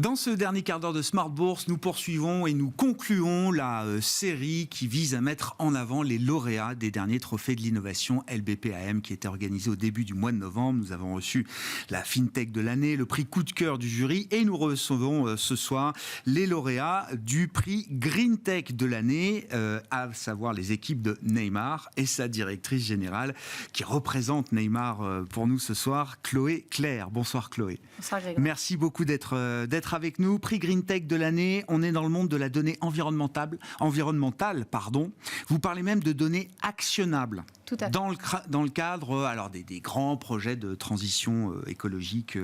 Dans ce dernier quart d'heure de Smart Bourse, nous poursuivons et nous concluons la série qui vise à mettre en avant les lauréats des derniers trophées de l'innovation LBP-AM qui était organisé au début du mois de novembre. Nous avons reçu la FinTech de l'année, le prix coup de cœur du jury et nous recevons ce soir les lauréats du prix Green Tech de l'année, à savoir les équipes de Neymar et sa directrice générale qui représente Neymar pour nous ce soir, Chloé Claire. Bonsoir Chloé. Bonsoir Grégoire. Merci beaucoup d'être avec nous. Prix Green Tech de l'année, on est dans le monde de la donnée environnementale. Vous parlez même de données actionnables. Tout à fait. Dans le cadre des grands projets de transition écologique,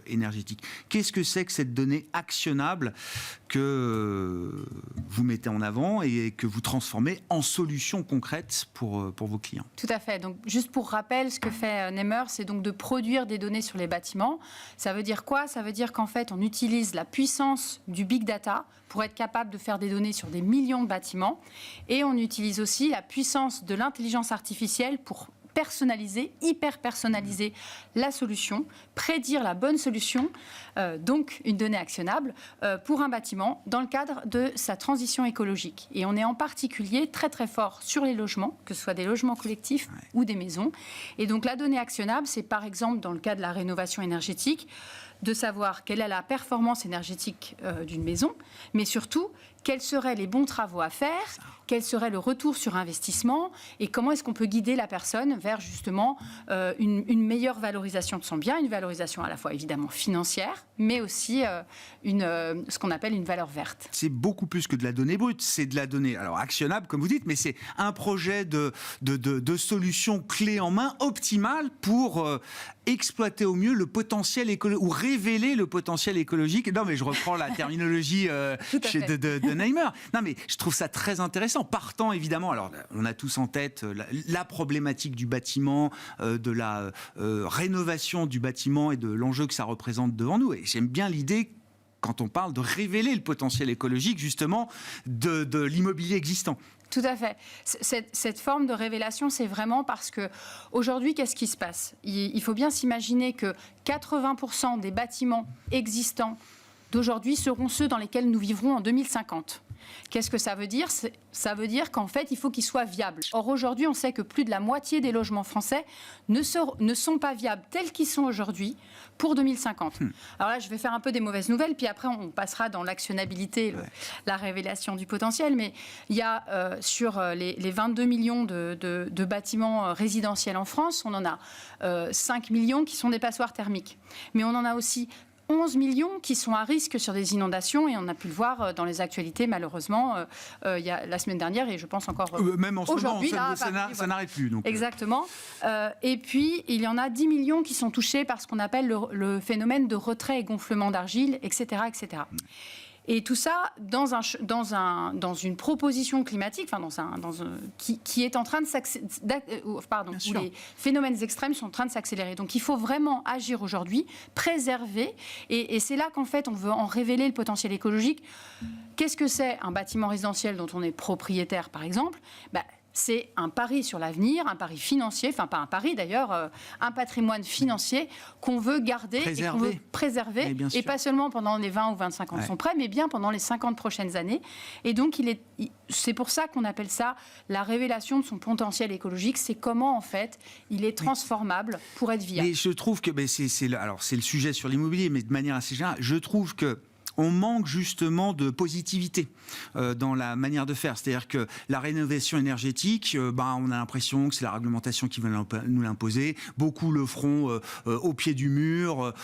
énergétique. Qu'est-ce que c'est que cette donnée actionnable que vous mettez en avant et que vous transformez en solutions concrètes pour vos clients? Tout à fait. Donc, juste pour rappel, ce que fait Neymar, c'est donc de produire des données sur les bâtiments. Ça veut dire quoi? Ça veut dire qu'en fait, on utilise la puissance du big data pour être capable de faire des données sur des millions de bâtiments. Et on utilise aussi la puissance de l'intelligence artificielle pour personnaliser, hyper personnaliser la solution, prédire la bonne solution, donc une donnée actionnable pour un bâtiment dans le cadre de sa transition écologique. Et on est en particulier très très fort sur les logements, que ce soit des logements collectifs ou des maisons. Et donc la donnée actionnable, c'est par exemple dans le cas de la rénovation énergétique, de savoir quelle est la performance énergétique d'une maison, mais surtout quels seraient les bons travaux à faire, quel serait le retour sur investissement et comment est-ce qu'on peut guider la personne vers justement une meilleure valorisation de son bien, une valorisation à la fois évidemment financière, mais aussi ce qu'on appelle une valeur verte. C'est beaucoup plus que de la donnée brute, c'est de la donnée actionnable comme vous dites, mais c'est un projet de solution clé en main optimale pour exploiter au mieux le potentiel écologique ou révéler le potentiel écologique. Non mais je reprends la terminologie de Neymar. Non mais je trouve ça très intéressant. Partant évidemment, alors on a tous en tête la problématique du bâtiment, de la rénovation du bâtiment et de l'enjeu que ça représente devant nous. Et j'aime bien l'idée quand on parle de révéler le potentiel écologique justement de l'immobilier existant. Tout à fait. Cette forme de révélation, c'est vraiment parce que aujourd'hui, qu'est-ce qui se passe? Il faut bien s'imaginer que 80% des bâtiments existants d'aujourd'hui seront ceux dans lesquels nous vivrons en 2050. Qu'est-ce que ça veut dire? Ça veut dire qu'en fait, il faut qu'ils soient viables. Or, aujourd'hui, on sait que plus de la moitié des logements français ne sont pas viables tels qu'ils sont aujourd'hui pour 2050. Alors là, je vais faire un peu des mauvaises nouvelles, puis après, on passera dans l'actionnabilité, la révélation du potentiel. Mais il y a sur les 22 millions de bâtiments résidentiels en France, on en a 5 millions qui sont des passoires thermiques. Mais on en a aussi 11 millions qui sont à risque sur des inondations et on a pu le voir dans les actualités malheureusement il y a la semaine dernière et je pense encore même en ce moment ça n'arrête plus donc. Exactement et puis il y en a 10 millions qui sont touchés par ce qu'on appelle le phénomène de retrait et gonflement d'argile, etc. Et tout ça dans une proposition climatique, qui est en train de s'accélérer, où les phénomènes extrêmes sont en train de s'accélérer. Donc il faut vraiment agir aujourd'hui, préserver, et c'est là qu'en fait on veut en révéler le potentiel écologique. Qu'est-ce que c'est un bâtiment résidentiel dont on est propriétaire, par exemple? C'est un pari sur l'avenir, un pari financier, enfin pas un pari d'ailleurs, un patrimoine financier qu'on veut garder et qu'on veut préserver, et pas seulement pendant les 20 ou 25 ans qui sont prêts, mais bien pendant les 50 prochaines années. Et donc c'est pour ça qu'on appelle ça la révélation de son potentiel écologique, c'est comment en fait il est transformable pour être viable. Mais je trouve que c'est le sujet sur l'immobilier, mais de manière assez générale, je trouve que on manque justement de positivité dans la manière de faire. C'est-à-dire que la rénovation énergétique, on a l'impression que c'est la réglementation qui va nous l'imposer. Beaucoup le feront au pied du mur,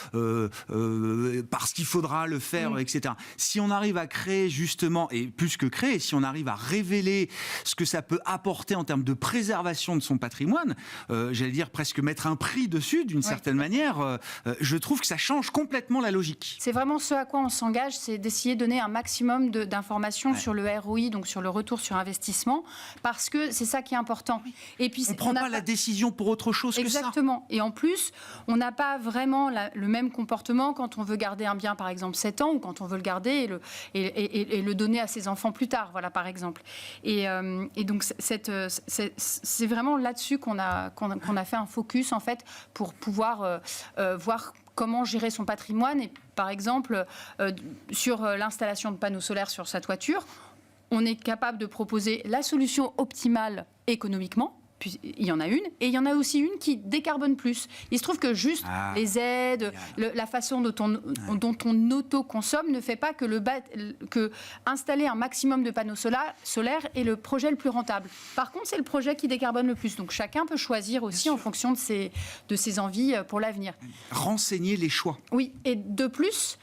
parce qu'il faudra le faire, etc. Si on arrive à créer justement, et plus que créer, si on arrive à révéler ce que ça peut apporter en termes de préservation de son patrimoine, j'allais dire presque mettre un prix dessus d'une certaine manière, je trouve que ça change complètement la logique. C'est vraiment ce à quoi on s'engage, c'est d'essayer de donner un maximum d'informations sur le ROI, donc sur le retour sur investissement, parce que c'est ça qui est important. Et puis, on ne prend pas la décision pour autre chose que ça. Exactement. Et en plus, on n'a pas vraiment le même comportement quand on veut garder un bien, par exemple, 7 ans, ou quand on veut le garder et le donner à ses enfants plus tard, voilà, par exemple. Et donc, c'est vraiment là-dessus qu'on a fait un focus, en fait, pour pouvoir voir comment gérer son patrimoine. Et par exemple, sur l'installation de panneaux solaires sur sa toiture, on est capable de proposer la solution optimale économiquement. Puis, il y en a une, et il y en a aussi une qui décarbone plus. Il se trouve que juste les aides, la façon dont on autoconsomme ne fait pas que installer un maximum de panneaux solaires est le projet le plus rentable. Par contre, c'est le projet qui décarbone le plus. Donc chacun peut choisir aussi en fonction de ses envies pour l'avenir. Renseigner les choix. Oui, et de plus,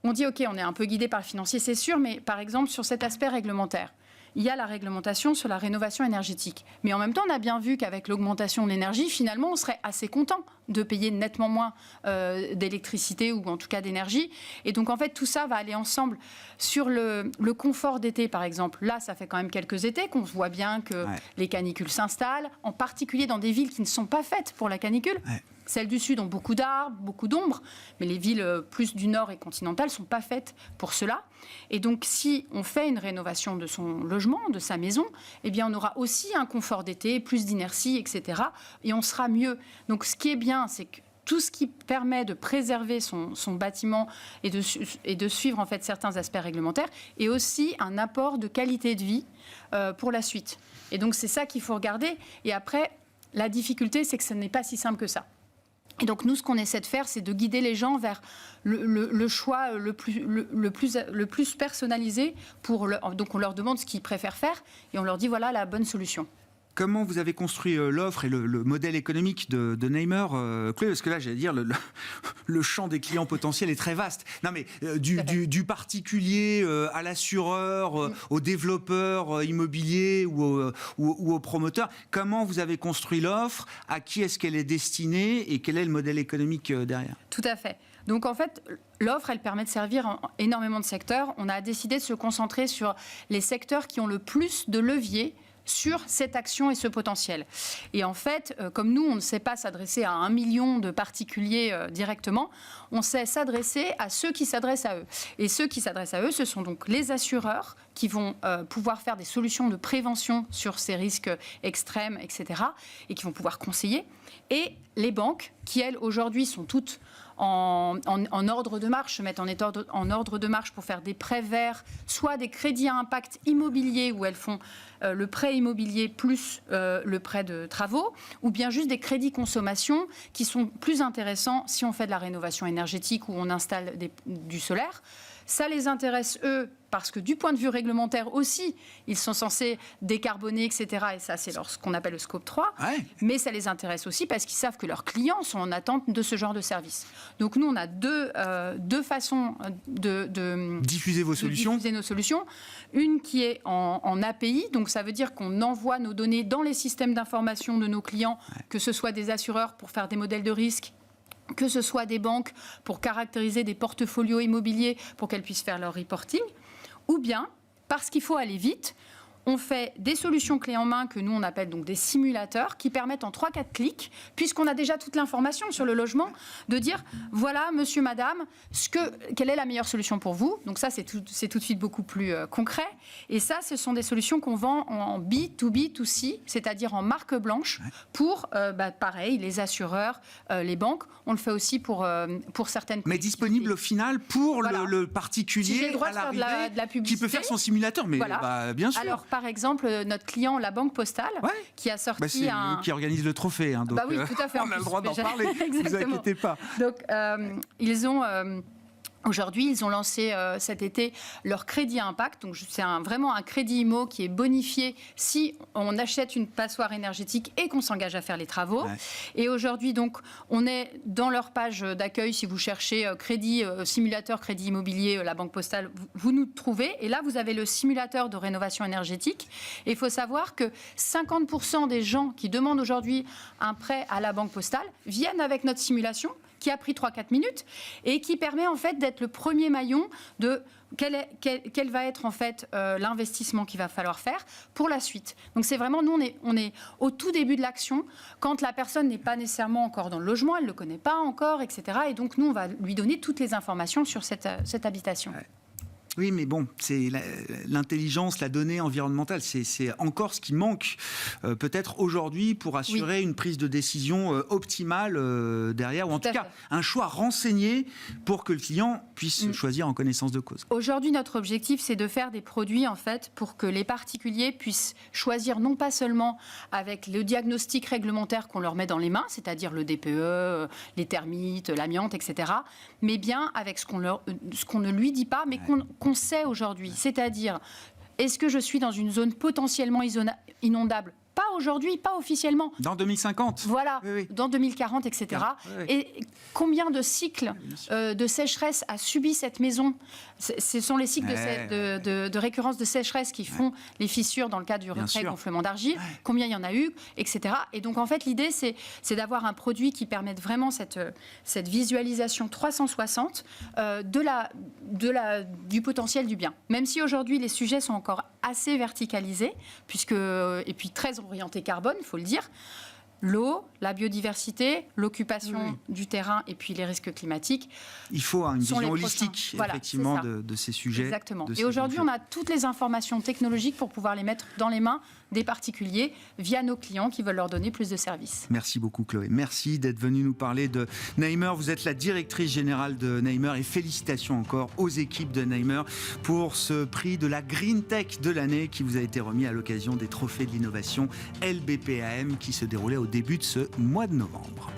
on dit OK, on est un peu guidé par le financier, c'est sûr, mais par exemple sur cet aspect réglementaire, il y a la réglementation sur la rénovation énergétique. Mais en même temps, on a bien vu qu'avec l'augmentation de l'énergie, finalement, on serait assez content de payer nettement moins d'électricité ou en tout cas d'énergie. Et donc, en fait, tout ça va aller ensemble. Sur le confort d'été, par exemple, là, ça fait quand même quelques étés qu'on voit bien que les canicules s'installent, en particulier dans des villes qui ne sont pas faites pour la canicule. Celles du sud ont beaucoup d'arbres, beaucoup d'ombre, mais les villes plus du nord et continentales ne sont pas faites pour cela. Et donc, si on fait une rénovation de son logement, de sa maison, eh bien, on aura aussi un confort d'été, plus d'inertie, etc. Et on sera mieux. Donc, ce qui est bien, c'est que tout ce qui permet de préserver son bâtiment et de suivre en fait certains aspects réglementaires est aussi un apport de qualité de vie pour la suite. Et donc, c'est ça qu'il faut regarder. Et après, la difficulté, c'est que ce n'est pas si simple que ça. Et donc, nous, ce qu'on essaie de faire, c'est de guider les gens vers le choix le plus personnalisé. Donc, on leur demande ce qu'ils préfèrent faire et on leur dit, voilà la bonne solution. Comment vous avez construit l'offre et le modèle économique de Neymer, Chloé? Parce que là, j'allais dire, le champ des clients potentiels est très vaste. Non, mais du particulier à l'assureur, au développeur immobilier ou au promoteur. Comment vous avez construit l'offre? À qui est-ce qu'elle est destinée? Et quel est le modèle économique derrière? Tout à fait. Donc en fait, l'offre, elle permet de servir énormément de secteurs. On a décidé de se concentrer sur les secteurs qui ont le plus de leviers sur cette action et ce potentiel. Et en fait, comme nous, on ne sait pas s'adresser à 1 million de particuliers directement, on sait s'adresser à ceux qui s'adressent à eux. Et ceux qui s'adressent à eux, ce sont donc les assureurs qui vont pouvoir faire des solutions de prévention sur ces risques extrêmes, etc., et qui vont pouvoir conseiller. Et les banques, qui, elles, aujourd'hui, sont toutes en ordre de marche, se mettent en ordre de marche pour faire des prêts verts, soit des crédits à impact immobilier où elles font le prêt immobilier plus le prêt de travaux, ou bien juste des crédits consommation qui sont plus intéressants si on fait de la rénovation énergétique ou on installe du solaire. Ça les intéresse, eux, parce que du point de vue réglementaire aussi, ils sont censés décarboner, etc. Et ça, c'est ce qu'on appelle le scope 3. Ouais. Mais ça les intéresse aussi parce qu'ils savent que leurs clients sont en attente de ce genre de service. Donc nous, on a deux façons de diffuser vos solutions. Diffuser nos solutions. Une qui est en API, donc ça veut dire qu'on envoie nos données dans les systèmes d'information de nos clients, que ce soit des assureurs pour faire des modèles de risque, que ce soit des banques pour caractériser des portfolios immobiliers pour qu'elles puissent faire leur reporting, ou bien, parce qu'il faut aller vite, on fait des solutions clés en main que nous, on appelle donc des simulateurs qui permettent en 3-4 clics, puisqu'on a déjà toute l'information sur le logement, de dire, voilà, monsieur, madame, quelle est la meilleure solution pour vous. Donc ça, c'est tout de suite beaucoup plus concret. Et ça, ce sont des solutions qu'on vend en B2B2C, c'est-à-dire en marque blanche, pour, pareil, les assureurs, les banques. On le fait aussi pour certaines... Mais disponible au final pour le particulier, si j'ai le droit à l'arrivée, de la publicité, qui peut faire son simulateur, mais bien sûr. Alors, par exemple, notre client, la Banque Postale, qui a sorti c'est eux qui organise le trophée. Hein, donc, oui, tout à fait. On a le droit d'en parler, ne vous inquiétez pas. Donc, ils ont... Aujourd'hui, ils ont lancé cet été leur crédit impact. Donc, c'est vraiment un crédit IMO qui est bonifié si on achète une passoire énergétique et qu'on s'engage à faire les travaux. Ouais. Et aujourd'hui, donc, on est dans leur page d'accueil. Si vous cherchez simulateur crédit immobilier, la Banque Postale, vous nous trouvez. Et là, vous avez le simulateur de rénovation énergétique. Et il faut savoir que 50% des gens qui demandent aujourd'hui un prêt à la Banque Postale viennent avec notre simulation, qui a pris 3-4 minutes et qui permet en fait d'être le premier maillon de quel va être en fait l'investissement qu'il va falloir faire pour la suite. Donc c'est vraiment, nous on est au tout début de l'action, quand la personne n'est pas nécessairement encore dans le logement, elle ne le connaît pas encore, etc. Et donc nous on va lui donner toutes les informations sur cette habitation. Ouais. Oui, mais bon, c'est l'intelligence, la donnée environnementale, c'est encore ce qui manque peut-être aujourd'hui pour assurer une prise de décision optimale derrière, ou en tout cas un choix renseigné pour que le client puisse choisir en connaissance de cause. Aujourd'hui, notre objectif, c'est de faire des produits en fait pour que les particuliers puissent choisir non pas seulement avec le diagnostic réglementaire qu'on leur met dans les mains, c'est-à-dire le DPE, les termites, l'amiante, etc., mais bien avec ce qu'on ne lui dit pas, mais qu'on sait aujourd'hui. C'est-à-dire, est-ce que je suis dans une zone potentiellement inondable ? Pas aujourd'hui, pas officiellement. Dans 2050. Voilà, dans 2040, etc. Et combien de cycles de sécheresse a subi cette maison ? Ce sont les cycles de récurrence de sécheresse qui font les fissures dans le cas du retrait-gonflement d'argile. Combien il y en a eu, etc. Et donc, en fait, l'idée, c'est d'avoir un produit qui permette vraiment cette visualisation 360 du potentiel du bien. Même si aujourd'hui, les sujets sont encore assez verticalisés, et puis très orienté carbone, il faut le dire. L'eau, la biodiversité, l'occupation du terrain et puis les risques climatiques. Il faut une vision holistique, effectivement, de ces sujets. Exactement. Et aujourd'hui, on a toutes les informations technologiques pour pouvoir les mettre dans les mains des particuliers via nos clients qui veulent leur donner plus de services. Merci beaucoup, Chloé. Merci d'être venue nous parler de Neimer. Vous êtes la directrice générale de Neimer et félicitations encore aux équipes de Neimer pour ce prix de la Green Tech de l'année qui vous a été remis à l'occasion des trophées de l'innovation LBPAM qui se déroulaient au début de ce mois de novembre.